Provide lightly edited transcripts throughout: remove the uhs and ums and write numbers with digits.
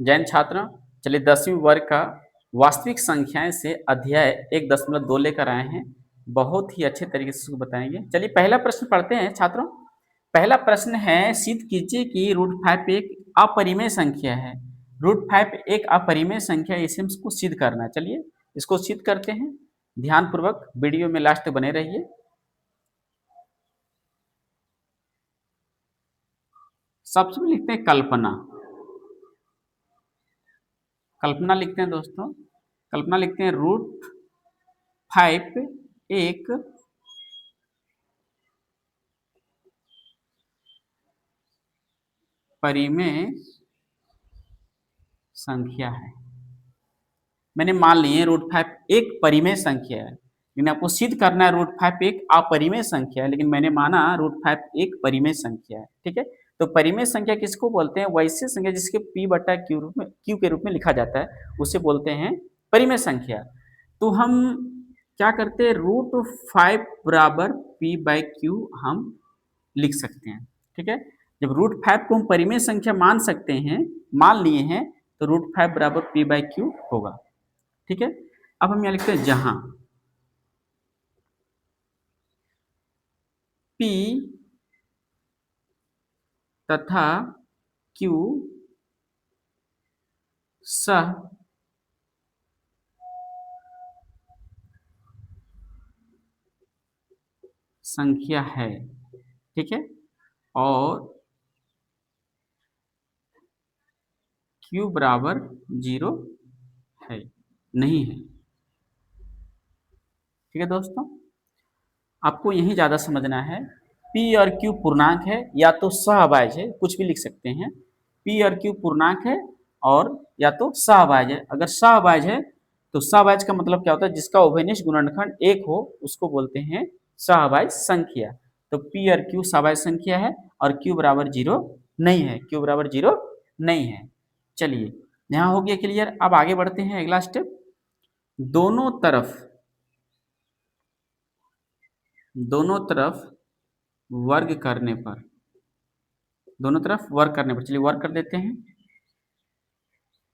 जैन छात्र, चलिए 10वीं वर्ग का वास्तविक संख्याएं से अध्याय 1.2 लेकर आए हैं। बहुत ही अच्छे तरीके से उसको बताएंगे। चलिए पहला प्रश्न पढ़ते हैं छात्रों। पहला प्रश्न है, सिद्ध कीजिए कि √5 एक अपरिमेय संख्या है। √5 एक अपरिमेय संख्या है, इसे हमको सिद्ध करना है। चलिए इसको सिद्ध करते हैं। ध्यानपूर्वक वीडियो में लास्ट बने रहिए। सबसे पहले लिखते हैं कल्पना। कल्पना लिखते हैं दोस्तों। कल्पना लिखते हैं √5 एक परिमेय संख्या है। मैंने मान लिए √5 एक परिमेय संख्या है, लेकिन आपको सिद्ध करना है √5 एक अपरिमेय संख्या है, लेकिन मैंने माना √5 एक परिमेय संख्या है। ठीक है, तो परिमेय संख्या किसको बोलते हैं? वैसे संख्या जिसके Q के रूप में लिखा जाता है, उसे बोलते हैं परिमेय संख्या। तो हम क्या करते हैं, √5 बराबर P/Q हम लिख सकते हैं। ठीक है, जब √5 को हम परिमेय संख्या मान सकते हैं, मान लिए हैं, तो √5 बराबर P/Q होगा। ठीक है, अब हम यहां लिखते हैं जहां P तथा Q सह संख्या है। ठीक है, और Q बराबर 0 है, नहीं है। ठीक है दोस्तों, आपको यही ज्यादा समझना है। P और Q पूर्णांक है या तो सहअभाज्य है, कुछ भी लिख सकते हैं। P और Q पूर्णांक है और या तो सहअभाज्य है। अगर सहअभाज्य है तो सहअभाज्य का मतलब क्या होता है? जिसका उभयनिष्ठ गुणनखंड 1 हो उसको बोलते हैं सहअभाज्य संख्या। तो P और Q सहअभाज्य संख्या है और Q बराबर 0 नहीं है। Q बराबर 0 नहीं है। चलिए यहाँ हो गया क्लियर। अब आगे बढ़ते हैं, अगला स्टेप। दोनों तरफ वर्ग करने पर, दोनों तरफ वर्ग करने पर, चलिए वर्ग कर देते हैं।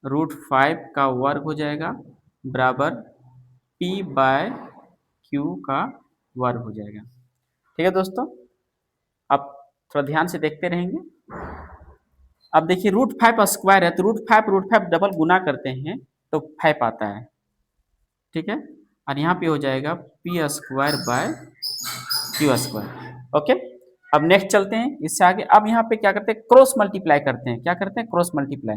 √5 का वर्ग हो जाएगा बराबर P/Q का वर्ग हो जाएगा। ठीक है दोस्तों, आप थोड़ा ध्यान से देखते रहेंगे। अब देखिए √5 स्क्वायर है, तो √5 डबल गुना करते हैं तो 5 आता है। ठीक है, और यहाँ पे हो जाएगा P²/Q²। ओके, अब नेक्स्ट चलते हैं इससे आगे। अब यहाँ पे क्या करते हैं, क्रॉस मल्टीप्लाई करते हैं। क्या करते हैं? Cross multiply.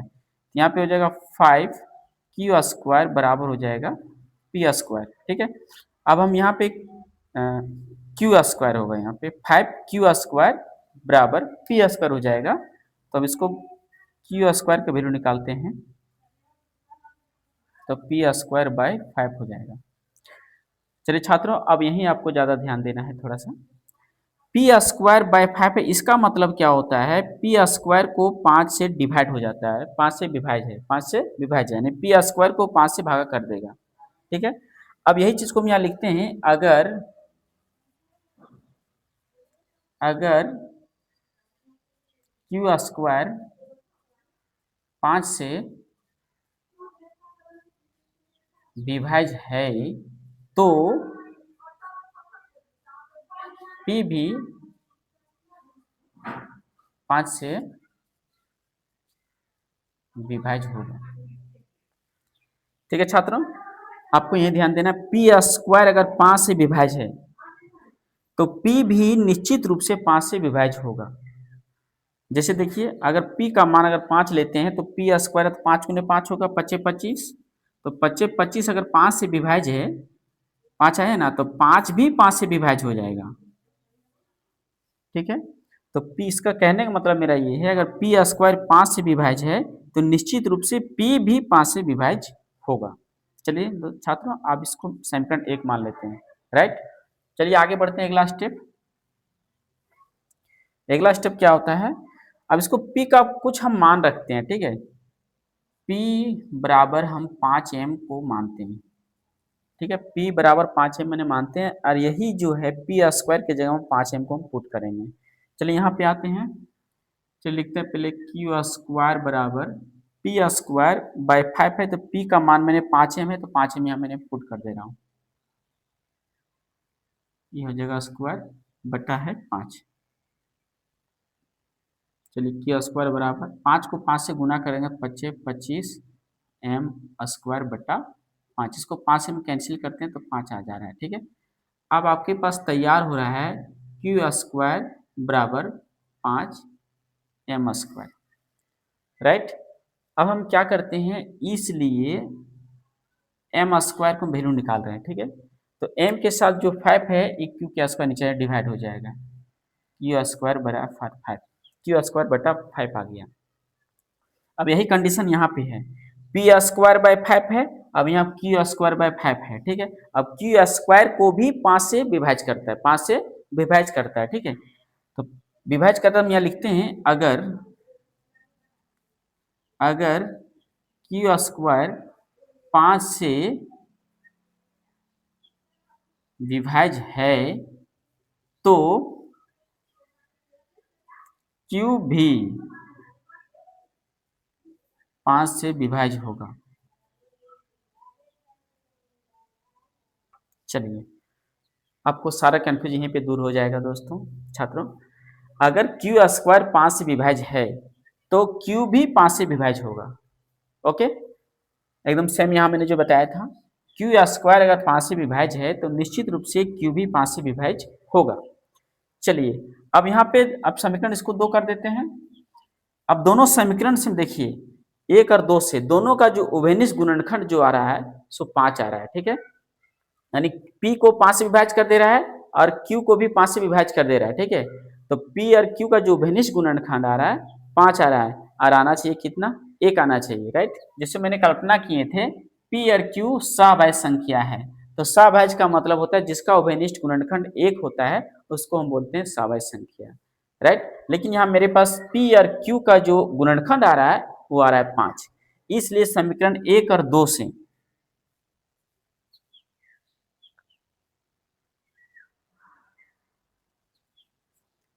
यहाँ पे हो जाएगा 5Q² बराबर हो जाएगा P²। ठीक है, अब हम यहाँ पे Q² होगा, यहाँ पे 5Q² बराबर P² हो जाएगा। तो अब इसको Q² का वैल्यू निकालते हैं तो P²/5 हो जाएगा। चलिए छात्रों, अब यहीं आपको ज्यादा ध्यान देना है थोड़ा सा। P²/5 है, इसका मतलब क्या होता है? P² को 5 से डिवाइड हो जाता है, 5 से विभाज्य है, 5 से विभाज्य यानी P² को 5 से भागा कर देगा। ठीक है, अब यही चीज को हम यहाँ लिखते हैं। अगर Q² 5 से विभाज्य है तो P भी 5 से विभाज्य होगा। ठीक है छात्रों, आपको यही ध्यान देना, P² अगर 5 से विभाज्य है तो P भी निश्चित रूप से 5 से विभाज्य होगा। जैसे देखिए, अगर P का मान अगर 5 लेते हैं तो P² 5 × 5 होगा, 5 × 25। तो 5 × 25 अगर 5 से विभाज्य है, 5 है ना, तो 5 भी 5 से विभाज्य हो जाएगा। ठीक है, तो P, इसका कहने का मतलब मेरा ये है, अगर P² 5 से विभाज्य है तो निश्चित रूप से P भी 5 से विभाज्य होगा। चलिए छात्रों, आप इसको समीकरण 1 मान लेते हैं। राइट, चलिए आगे बढ़ते हैं। अगला स्टेप, अगला स्टेप क्या होता है? अब इसको P का कुछ हम मान रखते हैं। ठीक है, P बराबर हम 5m को मानते हैं। ठीक है, P बराबर 5m मैंने मानते हैं, और यही जो है P² के जगह में 5m को हम पुट करेंगे। चलिए यहाँ पे आते हैं। चलिए लिखते हैं पहले Q² बराबर पी स्क्वायर बाय 5 है, तो पी का मान मैंने 5m है, तो 5m यहाँ मैंने पुट कर दे रहा हूँ। ये हो जाएगा स्क्वायर बटा है 5। चलिए क्यू स्क्वायर बराबर 5 को 5 से गुना करेंगे 25 25 एम स्क्वायर बटा 5। इसको 5 से हम कैंसिल करते हैं तो 5 आ जा रहा है। ठीक है, अब आपके पास तैयार हो रहा है क्यू स्क्वायर बराबर 5 एम स्क्वायर, राइट। अब हम क्या करते हैं, इसलिए एम स्क्वायर को वैल्यू निकाल रहे हैं। ठीक है, तो एम के साथ जो 5 है ये क्यू के स्क्वायर नीचे डिवाइड हो जाएगा, क्यू स्क्वायर बराबर 5, क्यू स्क्वायर बटा 5 आ गया। अब यही कंडीशन यहाँ पे है, पी स्क्वायर बाय 5 है, अब यहाँ क्यू स्क्वायर बाय 5 है। ठीक है, अब क्यू स्क्वायर को भी 5 से विभाजित करता है, 5 से विभाजित करता है। ठीक है, तो विभाजित करता हम यहाँ लिखते हैं, अगर क्यू स्क्वायर 5 से विभाज्य है तो क्यू भी 5 से विभाज्य होगा। चलिए, आपको सारा कंफ्यूज यहीं पे दूर हो जाएगा दोस्तों छात्रों। अगर क्यू स्क्वायर 5 से विभाज्य है तो क्यू भी 5 से विभाज्य होगा। ओके, एकदम सेम यहाँ मैंने जो बताया था, क्यू स्क्वायर अगर 5 से विभाज्य है तो निश्चित रूप से क्यू भी 5 से विभाज्य होगा। चलिए, अब यहाँ पे अब समीकरण इसको 2 कर देते हैं। अब दोनों समीकरण से देखिए, 1 और 2 से दोनों का जो उभयनिष्ठ गुणनखंड जो आ रहा है सो 5 आ रहा है। ठीक है, यानी P को 5 से विभाजित कर दे रहा है और Q को भी 5 से विभाजित कर दे रहा है। ठीक है, तो P और Q का जो उभयनिष्ठ गुणनखंड आ रहा है 5 आ रहा है, और आना चाहिए कितना, 1 आना चाहिए, राइट। जैसे मैंने कल्पना किए थे, P और Q सभाज्य संख्या है, तो सभाज्य का मतलब होता है जिसका उभयनिष्ठ गुणनखंड 1 होता है उसको हम बोलते हैं सभाज्य संख्या, राइट। लेकिन यहाँ मेरे पास P और Q का जो गुणनखंड आ रहा है वो आ रहा है 5, इसलिए समीकरण 1 और 2 से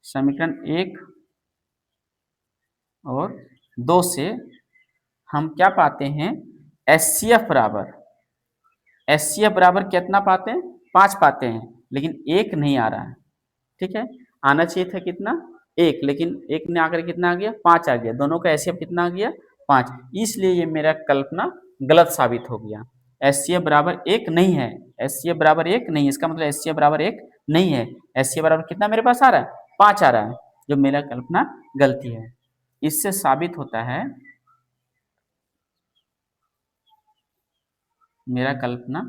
समीकरण 1 और 2 से हम क्या पाते हैं, एचसीएफ बराबर कितना पाते हैं, 5 पाते हैं, लेकिन 1 नहीं आ रहा है। ठीक है, आना चाहिए था कितना, 1, लेकिन 1 ने आकर कितना आ गया, 5 आ गया। दोनों का एचसीएफ कितना आ गया, 5, इसलिए ये मेरा कल्पना गलत साबित हो गया। एचसीएफ बराबर 1 नहीं है, एचसीएफ बराबर 1 नहीं है, इसका मतलब एचसीएफ बराबर 1 नहीं है। एचसीएफ बराबर कितना मेरे पास आ रहा है, 5 आ रहा है, जो मेरा कल्पना गलती है। इससे साबित होता है मेरा कल्पना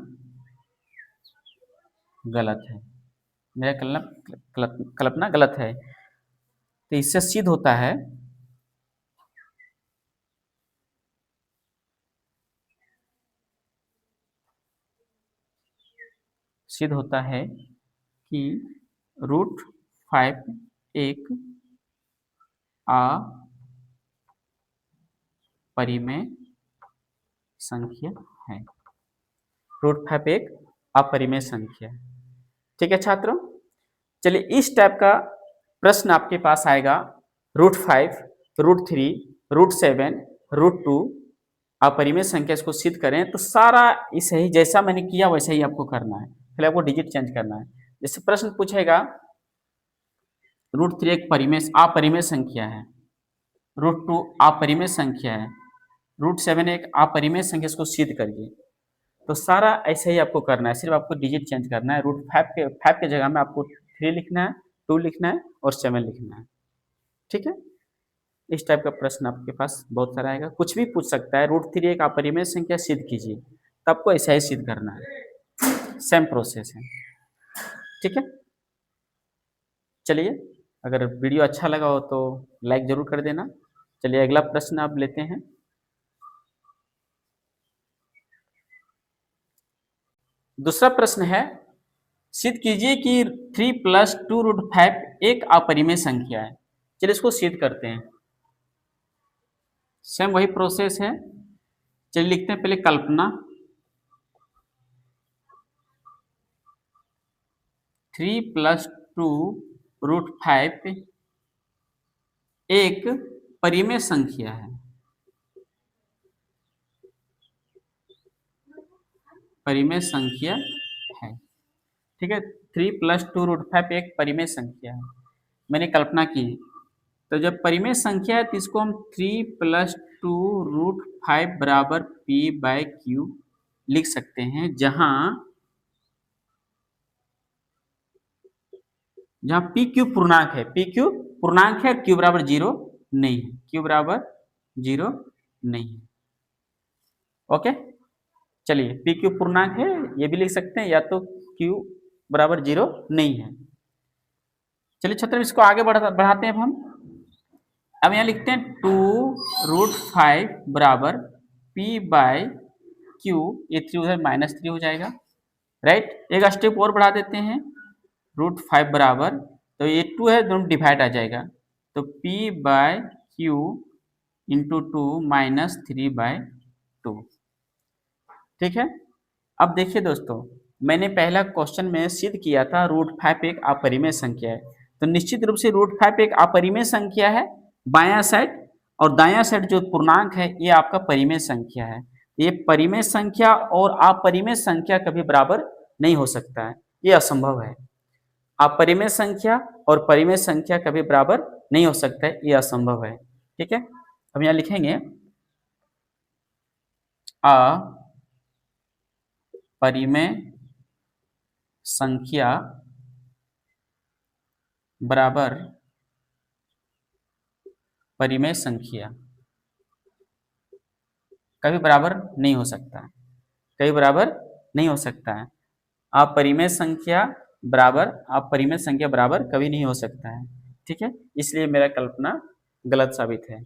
गलत है, मेरा कल्पना गलत है। तो इससे सिद्ध होता है कि √5 एक अपरिमेय संख्या है, √5 एक अपरिमेय संख्या है। ठीक है छात्रों, चलिए इस टाइप का प्रश्न आपके पास आएगा, √5, √3, √7, √2 अपरिमेय संख्या, इसको सिद्ध करें तो सारा इसे ही जैसा मैंने किया वैसा ही आपको करना है, फिर आपको डिजिट चेंज करना है। जैसे प्रश्न पूछेगा √3 एक अपरिमेय संख्या है, √2 अपरिमेय संख्या है, √7 एक अपरिमेय संख्या, इसको सिद्ध करिए। तो सारा ऐसे ही आपको करना है, सिर्फ आपको डिजिट चेंज करना है। √5 के जगह में आपको 3 लिखना है, 2 लिखना है और 7 लिखना है। ठीक है, इस टाइप का प्रश्न आपके पास बहुत सारा आएगा, कुछ भी पूछ सकता है। √3 एक अपरिमेय संख्या सिद्ध कीजिए, तो आपको ऐसा ही सिद्ध करना है, सेम प्रोसेस है। ठीक है, चलिए, अगर वीडियो अच्छा लगा हो तो लाइक जरूर कर देना। चलिए अगला प्रश्न आप लेते हैं। दूसरा प्रश्न है, सिद्ध कीजिए कि 3 + 2√5 एक अपरिमेय संख्या है। चलिए इसको सिद्ध करते हैं, सेम वही प्रोसेस है। चलिए लिखते हैं पहले कल्पना, 3 + 2√5 एक परिमेय संख्या है। परिमेय संख्या है। ठीक है, 3 + 2√5 एक परिमेय संख्या है, मैंने कल्पना की। तो जब परिमेय संख्या है तो इसको हम 3 + 2√5 बराबर p/q लिख सकते हैं, जहां पी क्यू पूर्णांक है, पी क्यू पूर्णांक है, क्यू बराबर 0 नहीं है, क्यू बराबर 0 नहीं है। ओके, चलिए पी क्यू पूर्णांक है ये भी लिख सकते हैं, या तो क्यू बराबर 0 नहीं है। चलिए छात्रों इसको आगे बढ़ाते हैं। अब हम यहाँ लिखते हैं 2√5 बराबर p/q, ये 3 उधर -3 हो जाएगा, राइट। एक स्टेप और बढ़ा देते हैं, √5 बराबर, तो ये 2 है, दोनों डिवाइड आ जाएगा, तो p/q इंटू 2 -3/2। ठीक है, अब देखिए दोस्तों, मैंने पहला क्वेश्चन में सिद्ध किया था √5 एक अपरिमेय संख्या है, तो निश्चित रूप से √5 एक अपरिमेय संख्या है बायां साइड, और दायां साइड जो पूर्णांक है ये आपका परिमेय संख्या है। ये परिमेय संख्या और अपरिमेय संख्या कभी बराबर नहीं हो सकता है, ये असंभव है। अपरिमेय संख्या और परिमेय संख्या कभी बराबर नहीं हो सकता है, ये असंभव है। ठीक है, अब यहाँ लिखेंगे अपरिमेय संख्या बराबर परिमेय संख्या कभी बराबर नहीं हो सकता है, कभी बराबर नहीं हो सकता है। अपरिमेय संख्या बराबर कभी नहीं हो सकता है। ठीक है, इसलिए मेरा कल्पना गलत साबित है।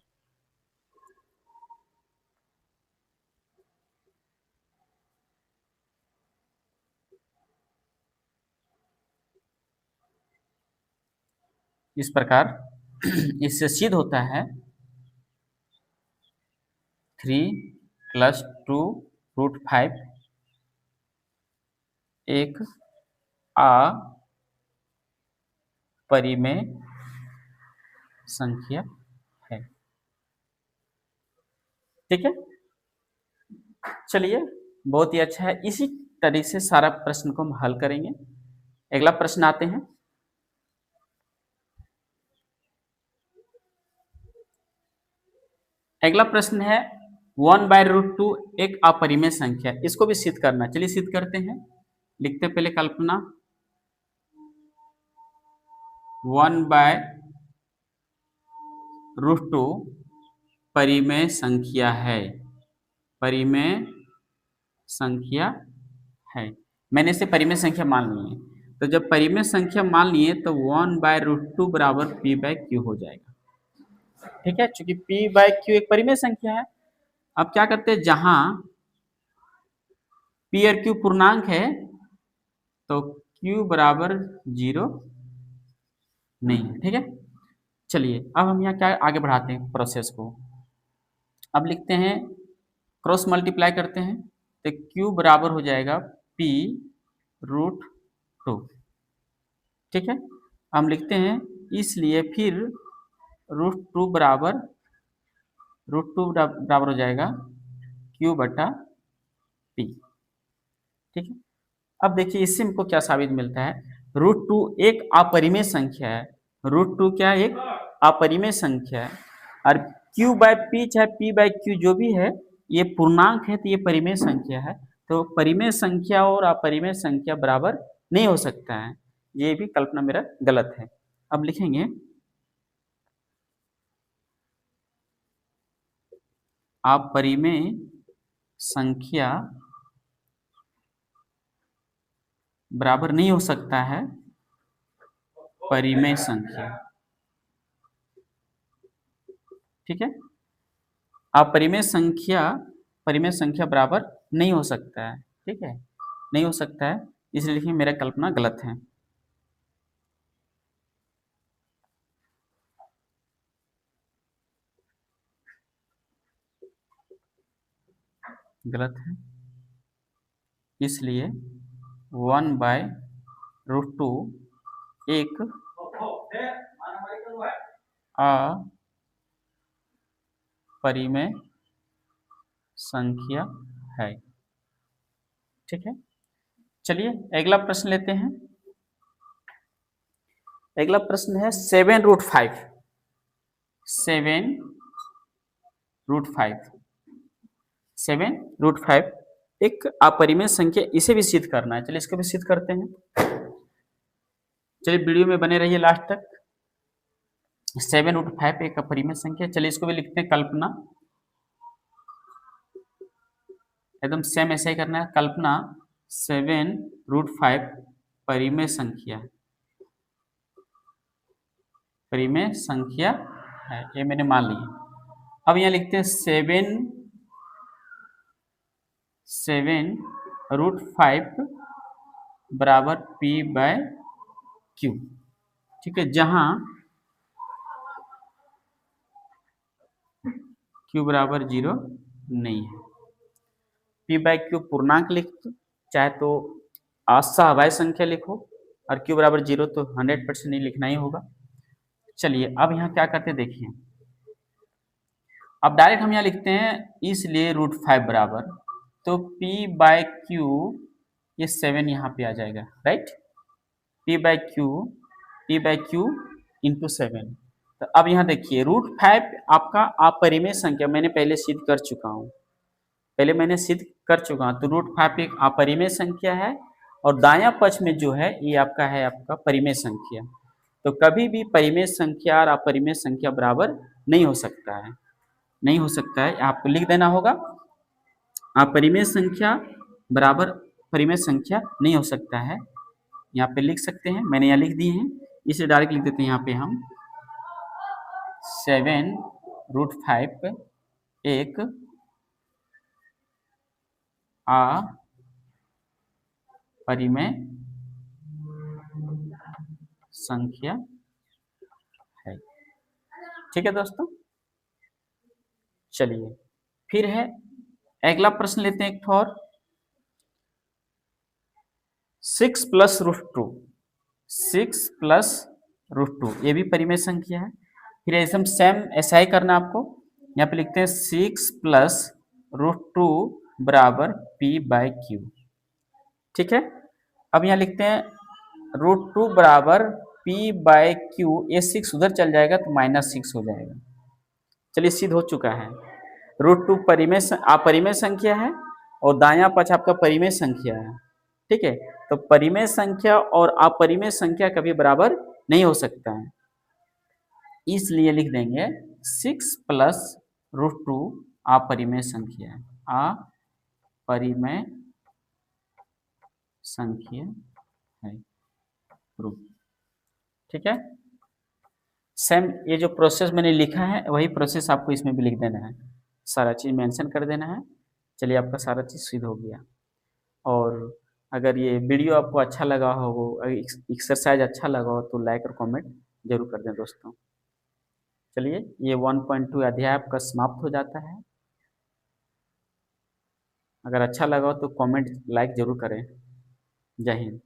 इस प्रकार इससे सिद्ध होता है 3 + 2√5 एक अपरिमेय संख्या है। ठीक है, चलिए बहुत ही अच्छा है, इसी तरीके से सारा प्रश्न को हम हल करेंगे। अगला प्रश्न आते हैं। अगला प्रश्न है 1/√2 एक अपरिमेय संख्या, इसको भी सिद्ध करना। चलिए सिद्ध करते हैं, लिखते पहले कल्पना। 1/√2 परिमेय संख्या है, परिमेय संख्या है। मैंने इसे परिमेय संख्या मान ली है, तो जब परिमेय संख्या मान लिए तो 1/√2 बराबर p/q हो जाएगा। ठीक है, चूंकि p/q एक परिमेय संख्या है। अब क्या करते हैं, जहां p और q पूर्णांक है तो q बराबर 0 नहीं है। ठीक है, चलिए अब हम यहाँ क्या आगे बढ़ाते हैं प्रोसेस को। अब लिखते हैं, क्रॉस मल्टीप्लाई करते हैं, तो q बराबर हो जाएगा p√2। ठीक है, हम लिखते हैं, इसलिए फिर √2 बराबर हो जाएगा q/p। ठीक है, अब देखिए इससे हमको क्या साबित मिलता है, √2 एक अपरिमेय संख्या है। √2 क्या है, एक अपरिमेय संख्या है, और q/p चाहे p/q जो भी है ये पूर्णांक है, तो ये परिमेय संख्या है। तो परिमेय संख्या और अपरिमेय संख्या बराबर नहीं हो सकता है, ये भी कल्पना मेरा गलत है। अब लिखेंगे अपरिमेय संख्या बराबर नहीं हो सकता है परिमेय संख्या। ठीक है, अपरिमेय संख्या बराबर नहीं हो सकता है। ठीक है, नहीं हो सकता है, इसलिए लिखिए मेरा कल्पना गलत है। गलत है, इसलिए 1/√2 एक अपरिमेय संख्या है। ठीक है, चलिए अगला प्रश्न लेते हैं। अगला प्रश्न है 7√5। 7√5 7√5 एक अपरिमेय संख्या, इसे भी सिद्ध करना है। चलिए इसको भी सिद्ध करते हैं। चलिए वीडियो में बने रहिए लास्ट तक। 7√5 एक अपरिमेय संख्या, चलिए इसको भी लिखते हैं कल्पना। एकदम सेम ऐसा ही करना है। कल्पना 7√5 परिमेय संख्या, परिमेय संख्या है, ये मैंने मान लिया। अब यहाँ लिखते हैं 7√5 बराबर P/Q। ठीक है, जहां Q बराबर 0 नहीं है। P/Q पूर्णांक लिख दो, चाहे तो असहवाय संख्या लिखो, और Q बराबर 0 तो 100% नहीं लिखना ही होगा। चलिए अब यहाँ क्या करते देखिए, अब डायरेक्ट हम यहाँ लिखते हैं, इसलिए √5 बराबर, तो P/Q ये 7 यहाँ पे आ जाएगा, राइट। P/Q into 7। तो अब यहाँ देखिए √5 आपका अपरिमेय संख्या, मैंने पहले सिद्ध कर चुका हूँ, तो √5 एक अपरिमेय संख्या है, और दायां पक्ष में जो है ये आपका है आपका परिमेय संख्या। तो कभी भी परिमेय संख्या और अपरिमेय संख्या बराबर नहीं हो सकता है, आपको लिख देना होगा। अपरिमेय संख्या बराबर परिमेय संख्या नहीं हो सकता है, यहाँ पे लिख सकते हैं, मैंने यहाँ लिख दिए हैं, इसे डायरेक्ट लिख देते हैं यहाँ पे हम 7√5 एक अपरिमेय संख्या है। ठीक है दोस्तों, चलिए फिर है अगला प्रश्न लेते हैं एक और। 6 + √2 ये भी परिमेय संख्या है। फिर ऐसे हम सेम ऐसा ही करना आपको, यहाँ पे लिखते हैं 6 + √2 बराबर P/Q। ठीक है, अब यहाँ लिखते हैं √2 बराबर P/Q, ये 6 उधर चल जाएगा तो -6 हो जाएगा। चलिए सिद्ध हो चुका है। √2 अपरिमेय संख्या है, और दायां पक्ष आपका परिमेय संख्या है। ठीक है, तो परिमेय संख्या और अपरिमेय संख्या कभी बराबर नहीं हो सकता है, इसलिए लिख देंगे 6 + √2 अपरिमेय संख्या है, अपरिमेय संख्या है। ठीक है, सेम ये जो प्रोसेस मैंने लिखा है वही प्रोसेस आपको इसमें भी लिख देना है, सारा चीज़ मेंशन कर देना है। चलिए आपका सारा चीज़ सिद्ध हो गया। और अगर ये वीडियो आपको अच्छा लगा हो, एक्सरसाइज अच्छा लगा हो, तो लाइक और कमेंट जरूर कर दें दोस्तों। चलिए ये 1.2 अध्याय आपका समाप्त हो जाता है। अगर अच्छा लगा हो तो कमेंट लाइक जरूर करें। जय हिंद।